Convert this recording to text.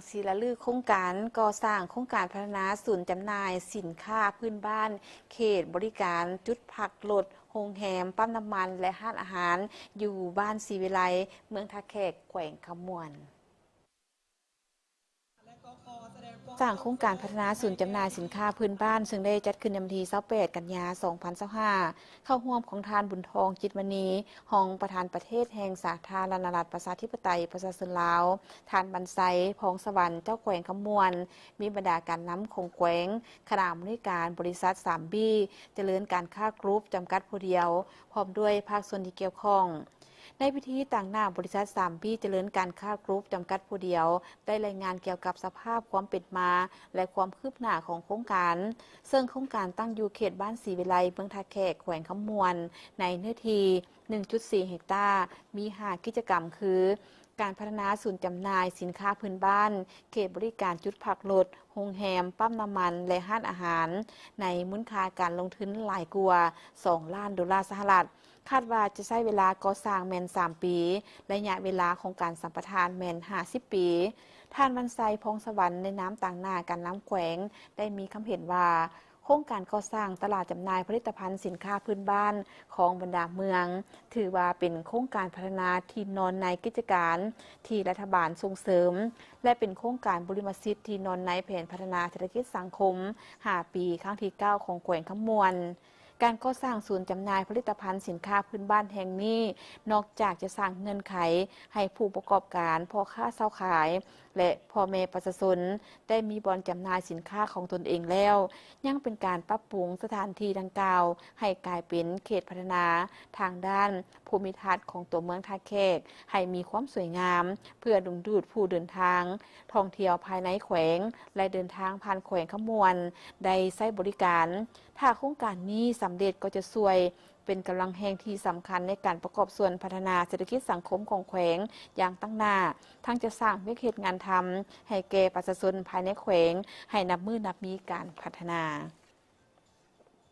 ศิลฤกษ์โครงการก่อสร้างโครงการพัฒนาศูนย์จำหน่ายสินค้าพื้นบ้านเขตบริการจุดพักรถโรงแรมปั๊มน้ำมันและร้านอาหารอยู่บ้านศรีวิไลเมืองท่าแขกแขวงขมวนสร้างโครงการพัฒนาศูนย์จำหน่ายสินค้าพื้นบ้านซึ่งได้จัดขึ้นในวันที่28 กันยายน 2025เข้าร่วมของทานบุญทองจิตมณีรองประธานประเทศแห่งสาธารณรัฐประชาธิปไตยประชาชนลาวทานบรรไซพองสวรรค์เจ้าแขวงขมวนมีบรรดาการน้ำคงแขวงคณะบริการบริษัท3บีเจริญการค้ากรุ๊ปจำกัดผู้เดียวพร้อมด้วยภาคส่วนที่เกี่ยวข้องในพิธีต่างหน้าบริษัท3ปีเจริญการค้ากรุ๊ปจำกัดผู้เดียวได้รายงานเกี่ยวกับสภาพความเป็นมาและความคืบหน้าของโครงการซึ่งโครงการตั้งอยู่เขตบ้านศรีวิไลเมืองท่าแขกแขวงขมวนในเนื้อที่ 1.4 เฮกตาร์มี5กิจกรรมคือการพัฒนาศูนย์จำหน่ายสินค้าพื้นบ้านเขตบริการจุดพักรถโรงแรมปั๊มน้ำมันและร้านอาหารในมูลค่าการลงทุนหลายกว่า$2 ล้านคาดว่าจะใช้เวลาก่อสร้างแมน3 ปีระยะเวลาของการสัมปทานแมน50 ปีท่านบรรไซพงสวรรค์ในน้ำต่างหน้าการน้ำแขวงได้มีคำเห็นว่าโครงการก่อสร้างตลาดจำหน่ายผลิตภัณฑ์สินค้าพื้นบ้านของบรรดาเมืองถือว่าเป็นโครงการพัฒนาที่นอนในกิจการที่รัฐบาลส่งเสริมและเป็นโครงการบริมสิทธิ์ที่นอนในแผนพัฒนาเศรษฐกิจสังคม5 ปีครั้งที่ 9 ของแขวงขมวนการก่อสร้างศูนย์จำหน่ายผลิตภัณฑ์สินค้าพื้นบ้านแห่งนี้นอกจากจะสร้างเงื่อนไขให้ผู้ประกอบการพ่อค้าเช่าขายและพ่อแม่ประชาชนได้มีบ่อนจำหน่ายสินค้าของตนเองแล้วยังเป็นการปรับปรุงสถานที่ดังกล่าวให้กลายเป็นเขตพัฒนาทางด้านภูมิทัศน์ของตัวเมืองท่าแขกให้มีความสวยงามเพื่อดึงดูดผู้เดินทางท่องเที่ยวภายในแขวงและเดินทางผ่านแขวงขมวนได้ใช้บริการถ้าโครงการนี้สำเร็จก็จะช่วยเป็นกำลังแห่งที่สำคัญในการประกอบส่วนพัฒนาเศรษฐกิจสังคมของแขวงอย่างตั้งหน้าทั้งจะสร้างวิกฤตงานทำให้แก่ประชาชนภายในแขวงให้นับมือนับมีการพัฒนา